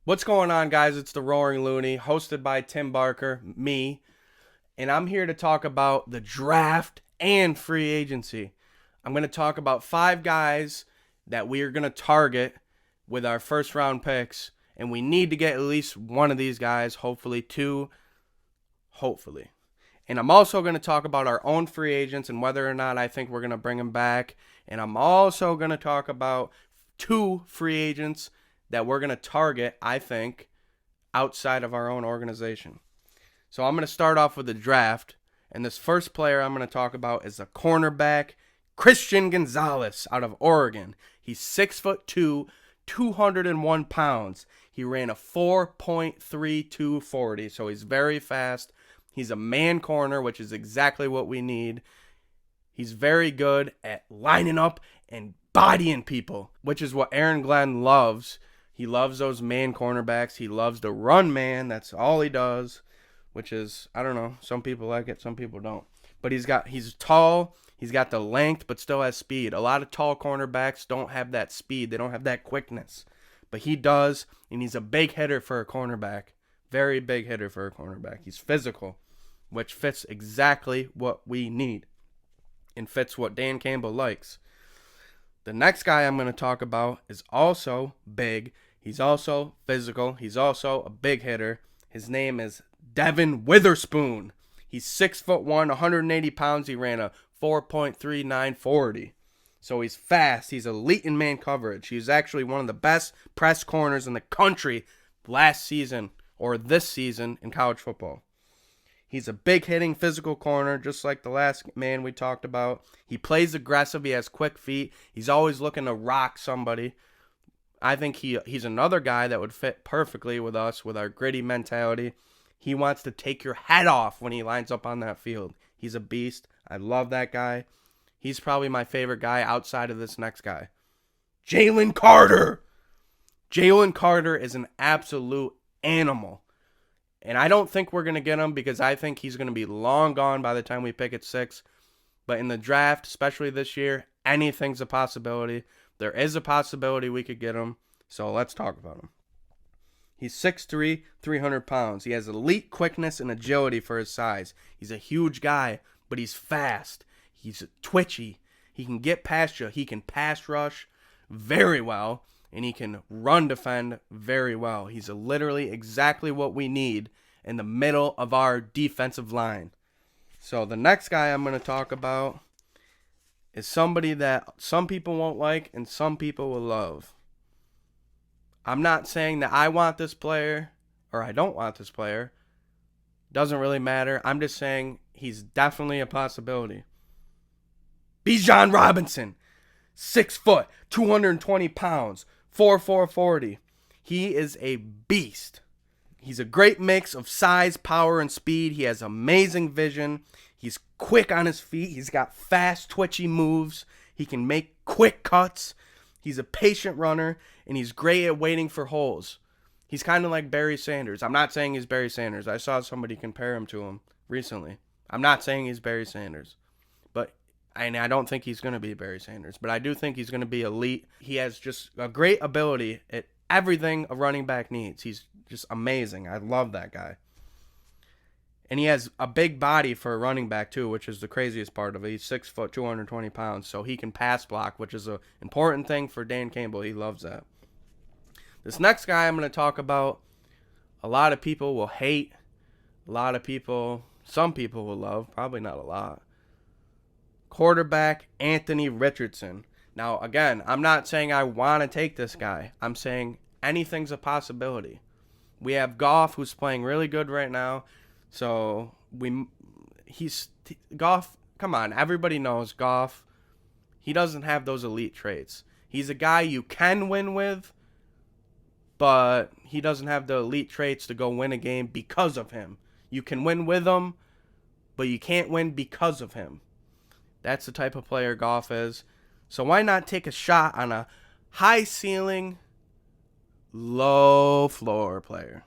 What's going on, guys? It's the Roaring Looney, hosted by Tim Barker, me, and I'm here to talk about the draft and free agency. I'm going to talk about five guys that we are going to target with our first round picks, and we need to get at least one of these guys, hopefully two, hopefully. And I'm also going to talk about our own free agents and whether or not I think we're going to bring them back. And I'm also going to talk about two free agents that we're going to target, I think, outside of our own organization. So I'm going to start off with the draft. And this first player I'm going to talk about is a cornerback, Christian Gonzalez out of Oregon. He's 6'2", 201 pounds. He ran a 4.32 40, so he's very fast. He's a man corner, which is exactly what we need. He's very good at lining up and bodying people, which is what Aaron Glenn loves. He loves those man cornerbacks. He loves to run man. That's all he does, which is, I don't know, some people like it, some people don't. But he's tall, he's got the length, but still has speed. A lot of tall cornerbacks don't have that speed. They don't have that quickness. But he does, and he's a big hitter for a cornerback. Very big hitter for a cornerback. He's physical, which fits exactly what we need and fits what Dan Campbell likes. The next guy I'm going to talk about is also big. He's also physical. He's also a big hitter. His name is Devin Witherspoon. He's 6'1", 180 pounds. He ran a 4.39 40. So he's fast. He's elite in man coverage. He's actually one of the best press corners in the country last season or this season in college football. He's a big hitting physical corner, just like the last man we talked about. He plays aggressive. He has quick feet. He's always looking to rock somebody. I think he's another guy that would fit perfectly with us with our gritty mentality. He wants to take your head off when he lines up on that field. He's a beast. I love that guy. He's probably my favorite guy outside of this next guy. Jalen Carter. Jalen Carter is an absolute animal. And I don't think we're going to get him because I think he's going to be long gone by the time we pick at 6. But in the draft, especially this year, anything's a possibility. There is a possibility we could get him. So let's talk about him. He's 6'3", 300 pounds. He has elite quickness and agility for his size. He's a huge guy, but he's fast. He's twitchy. He can get past you. He can pass rush very well. And he can run defend very well. He's literally exactly what we need in the middle of our defensive line. So the next guy I'm going to talk about is somebody that some people won't like and some people will love. I'm not saying that I want this player or I don't want this player. Doesn't really matter. I'm just saying he's definitely a possibility. Bijan Robinson, 6 foot, 220 pounds. 4.4 40. He is a beast. He's a great mix of size, power, and speed. He has amazing vision. He's quick on his feet. He's got fast, twitchy moves. He can make quick cuts. He's a patient runner, and he's great at waiting for holes. He's kind of like Barry Sanders. I'm not saying he's Barry Sanders. I saw somebody compare him to him recently. I'm not saying he's Barry Sanders. And I don't think he's going to be Barry Sanders, but I do think he's going to be elite. He has just a great ability at everything a running back needs. He's just amazing. I love that guy. And he has a big body for a running back too, which is the craziest part of it. He's 6 foot, 220 pounds, so he can pass block, which is an important thing for Dan Campbell. He loves that. This next guy I'm going to talk about, a lot of people will hate. Some people will love, probably not a lot. Quarterback Anthony Richardson. Now, again, I'm not saying I want to take this guy. I'm saying anything's a possibility. We have Goff, who's playing really good right now. So Goff. Come on, everybody knows Goff. He doesn't have those elite traits. He's a guy you can win with, but he doesn't have the elite traits to go win a game because of him. You can win with him, but you can't win because of him. That's the type of player Goff is. So why not take a shot on a high ceiling, low floor player?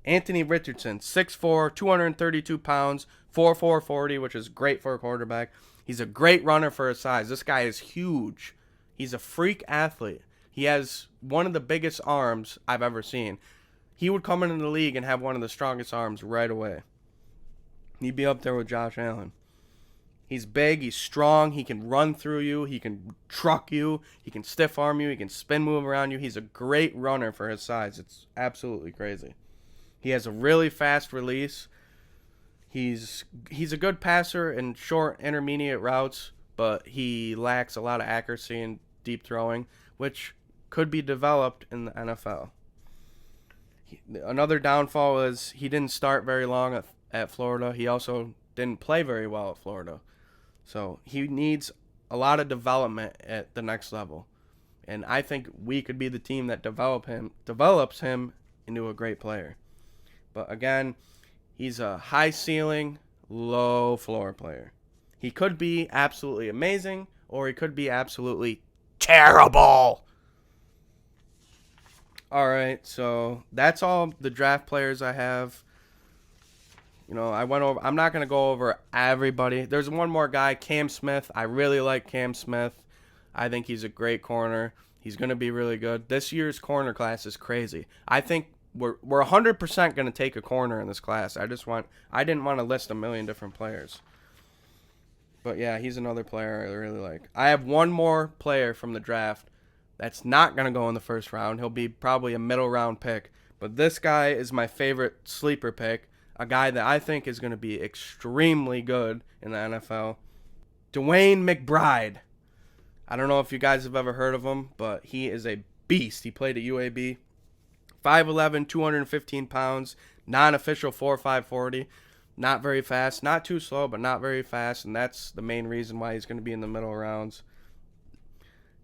Anthony Richardson, 6'4", 232 pounds, 4.4 40, which is great for a quarterback. He's a great runner for his size. This guy is huge. He's a freak athlete. He has one of the biggest arms I've ever seen. He would come into the league and have one of the strongest arms right away. He'd be up there with Josh Allen. He's big, he's strong, he can run through you, he can truck you, he can stiff arm you, he can spin move around you. He's a great runner for his size. It's absolutely crazy. He has a really fast release. He's a good passer in short, intermediate routes, but he lacks a lot of accuracy and deep throwing, which could be developed in the NFL. Another downfall is he didn't start very long at Florida. He also didn't play very well at Florida. So he needs a lot of development at the next level. And I think we could be the team that develops him into a great player. But again, he's a high ceiling, low floor player. He could be absolutely amazing, or he could be absolutely terrible. All right, so that's all the draft players I have. I'm not going to go over everybody. There's one more guy, Cam Smith. I really like Cam Smith. I think he's a great corner. He's going to be really good. This year's corner class is crazy. I think we're 100% going to take a corner in this class. I didn't want to list a million different players. But yeah, he's another player I really like. I have one more player from the draft that's not going to go in the first round. He'll be probably a middle round pick. But this guy is my favorite sleeper pick. A guy that I think is going to be extremely good in the NFL. Dwayne McBride. I don't know if you guys have ever heard of him, but he is a beast. He played at UAB. 5'11", 215 pounds, non-official 4.5 40. Not very fast, not too slow, but not very fast, and that's the main reason why he's going to be in the middle rounds.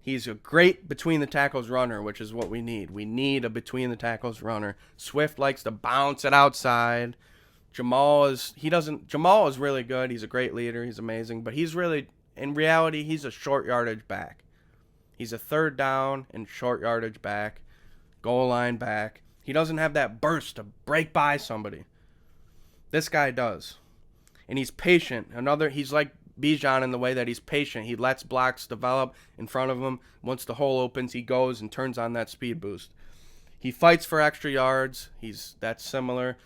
He's a great between-the-tackles runner, which is what we need. We need a between-the-tackles runner. Swift likes to bounce it outside. Jamal is really good. He's a great leader. He's amazing. But in reality, he's a short yardage back. He's a third down and short yardage back, goal line back. He doesn't have that burst to break by somebody. This guy does. And he's patient. He's like Bijan in the way that he's patient. He lets blocks develop in front of him. Once the hole opens, he goes and turns on that speed boost. He fights for extra yards. That's similar.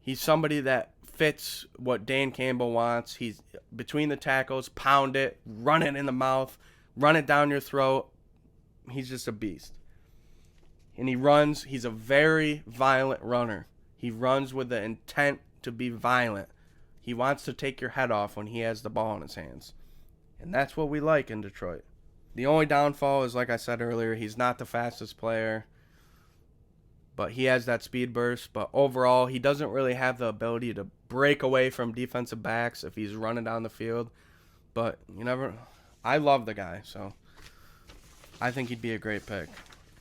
He's somebody that fits what Dan Campbell wants. He's between the tackles, pound it, run it in the mouth, run it down your throat. He's just a beast. And he's a very violent runner. He runs with the intent to be violent. He wants to take your head off when he has the ball in his hands. And that's what we like in Detroit. The only downfall is, like I said earlier, he's not the fastest player. But he has that speed burst. But overall, he doesn't really have the ability to break away from defensive backs if he's running down the field. But I love the guy, so I think he'd be a great pick.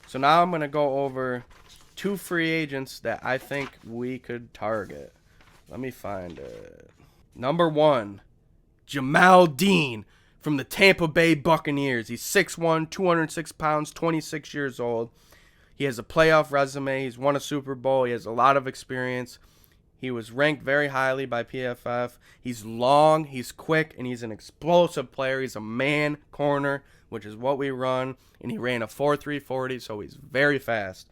So now I'm going to go over 2 free agents that I think we could target. Let me find it. Number 1, Jamal Dean from the Tampa Bay Buccaneers. He's 6'1", 206 pounds, 26 years old. He has a playoff resume. He's won a Super Bowl. He has a lot of experience. He was ranked very highly by PFF. He's long, he's quick, and he's an explosive player. He's a man corner, which is what we run. And he ran a 4.3 40, so he's very fast.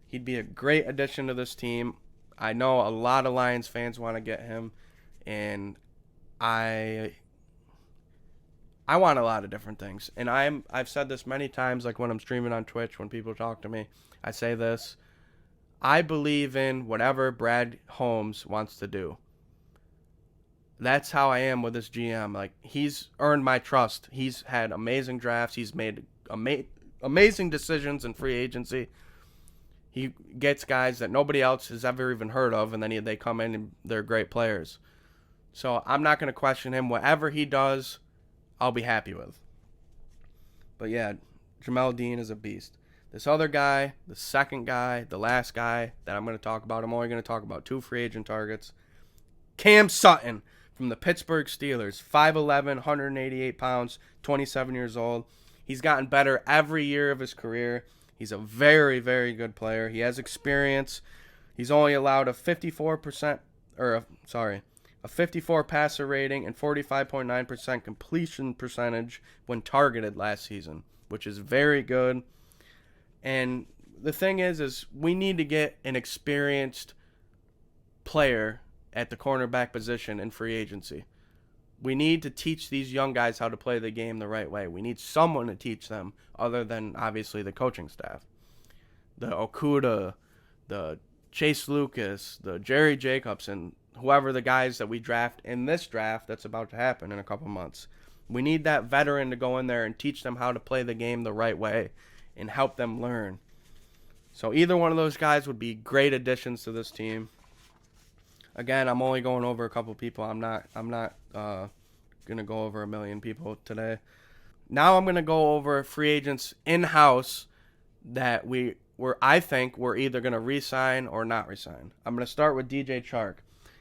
He'd be a great addition to this team. I know a lot of Lions fans want to get him, and I want a lot of different things. And I've said this many times, like when I'm streaming on Twitch, when people talk to me, I say this. I believe in whatever Brad Holmes wants to do. That's how I am with this GM. Like, he's earned my trust. He's had amazing drafts. He's made amazing decisions in free agency. He gets guys that nobody else has ever even heard of, and then they come in and they're great players. So I'm not going to question him. Whatever he does, I'll be happy with. But yeah, Jamal Dean is a beast. This other guy, the second guy, the last guy that I'm going to talk about, I'm only going to talk about 2 free agent targets. Cam Sutton from the Pittsburgh Steelers, 5'11", 188 pounds, 27 years old. He's gotten better every year of his career. He's a very, very good player. He has experience. He's only allowed a 54 passer rating and 45.9% completion percentage when targeted last season, which is very good. And the thing is we need to get an experienced player at the cornerback position in free agency. We need to teach these young guys how to play the game the right way. We need someone to teach them other than obviously the coaching staff. The Okuda, the Chase Lucas, the Jerry Jacobson, whoever the guys that we draft in this draft that's about to happen in a couple months. We need that veteran to go in there and teach them how to play the game the right way and help them learn. So either one of those guys would be great additions to this team. Again, I'm only going over a couple people. I'm not gonna go over 1,000,000 people today. Now I'm gonna go over free agents in house that I think we're either gonna re-sign or not re-sign. I'm gonna start with DJ Chark,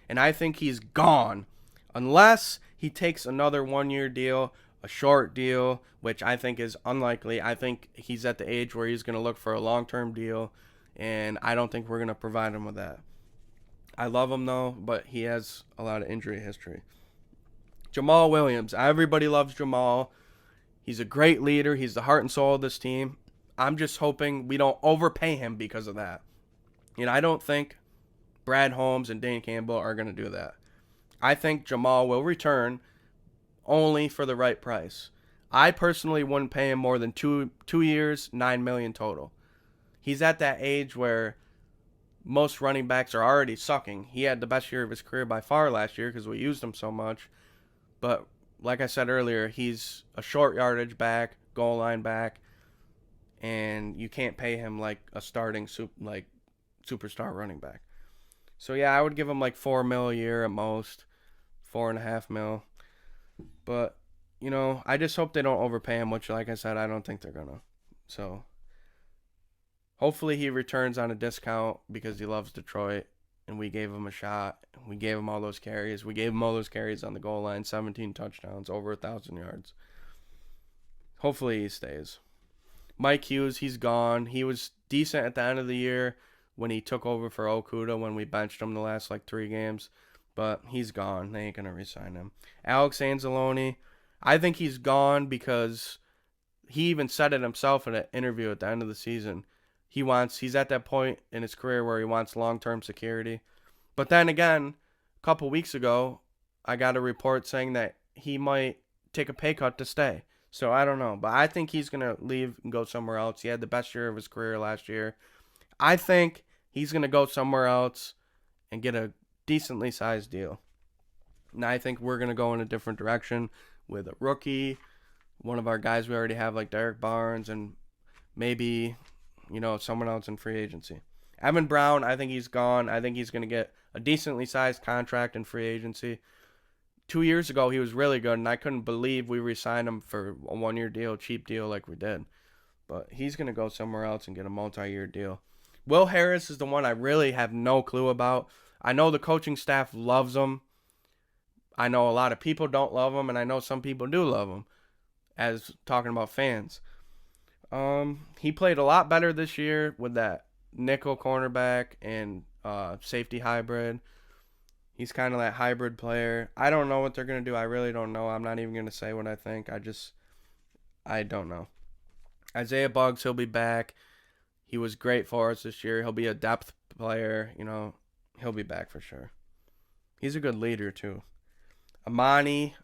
and I think he's gone unless he takes another 1-year deal, a short deal, which I think is unlikely. I think he's at the age where he's gonna look for a long-term deal, and I don't think we're gonna provide him with that. I love him though, but he has a lot of injury history. Jamal Williams. Everybody loves Jamal. He's a great leader. He's the heart and soul of this team. I'm just hoping we don't overpay him because of that. I don't think Brad Holmes and Dane Campbell are going to do that. I think Jamal will return only for the right price. I personally wouldn't pay him more than two years, $9 million total. He's at that age where most running backs are already sucking. He had the best year of his career by far last year because we used him so much. But like I said earlier, he's a short yardage back, goal line back, and you can't pay him like a starting superstar running back. So yeah, I would give him like $4 million a year at most, $4.5 million. But I just hope they don't overpay him, which, like I said, I don't think they're gonna. So hopefully he returns on a discount because he loves Detroit, and we gave him a shot. We gave him all those carries. We gave him all those carries on the goal line, 17 touchdowns, over 1,000 yards. Hopefully he stays. Mike Hughes, he's gone. He was decent at the end of the year when he took over for Okuda when we benched him the last 3 games. But he's gone. They ain't going to re-sign him. Alex Anzalone, I think he's gone because he even said it himself in an interview at the end of the season. He's at that point in his career where he wants long-term security. But then again, a couple weeks ago, I got a report saying that he might take a pay cut to stay. So I don't know. But I think he's going to leave and go somewhere else. He had the best year of his career last year. I think he's going to go somewhere else and get a decently sized deal. And I think we're going to go in a different direction with a rookie, one of our guys we already have like Derek Barnes, and maybe someone else in free agency. Evan Brown, I think he's gone. I think he's going to get a decently sized contract in free agency. 2 years ago, he was really good, and I couldn't believe we re-signed him for a 1-year deal, cheap deal like we did. But he's going to go somewhere else and get a multi-year deal. Will Harris is the one I really have no clue about. I know the coaching staff loves him. I know a lot of people don't love him, and I know some people do love him, as talking about fans. He played a lot better this year with that nickel cornerback and safety hybrid. He's kind of that hybrid player. I don't know what they're going to do. I really don't know. I'm not even going to say what I think. I don't know. Isaiah Buggs, he'll be back. He was great for us this year. He'll be a depth player. He'll be back for sure. He's a good leader too. Amani,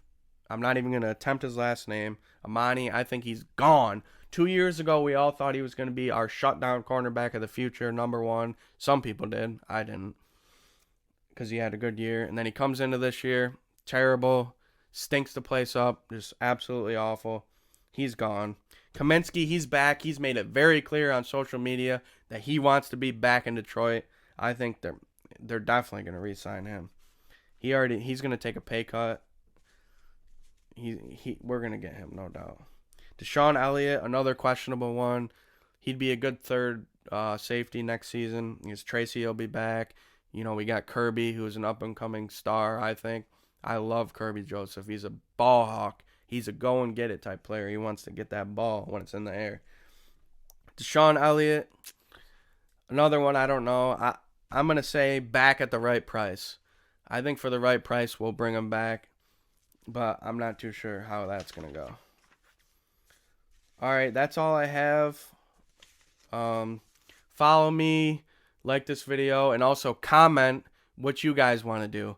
I'm not even going to attempt his last name. Amani, I think he's gone. 2 years ago, we all thought he was going to be our shutdown cornerback of the future, number 1. Some people did. I didn't, because he had a good year. And then he comes into this year, terrible, stinks the place up, just absolutely awful. He's gone. Kaminsky, he's back. He's made it very clear on social media that he wants to be back in Detroit. I think they're definitely going to re-sign him. He's going to take a pay cut. We're going to get him, no doubt. Deshaun Elliott, another questionable one. He'd be a good third safety next season. Tracy will be back. We got Kirby, who's an up-and-coming star, I think. I love Kirby Joseph. He's a ball hawk. He's a go-and-get-it type player. He wants to get that ball when it's in the air. Deshaun Elliott, another one I don't know. I'm going to say back at the right price. I think for the right price, we'll bring him back. But I'm not too sure how that's going to go. All right, that's all I have. Follow me, like this video, and also comment what you guys want to do.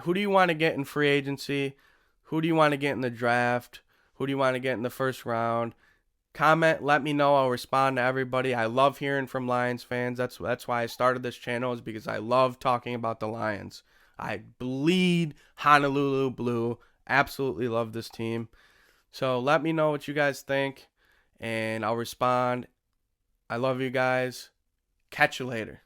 Who do you want to get in free agency? Who do you want to get in the draft? Who do you want to get in the first round? Comment, let me know. I'll respond to everybody. I love hearing from Lions fans. That's why I started this channel, is because I love talking about the Lions. I bleed Honolulu blue. Absolutely love this team. So let me know what you guys think, and I'll respond. I love you guys. Catch you later.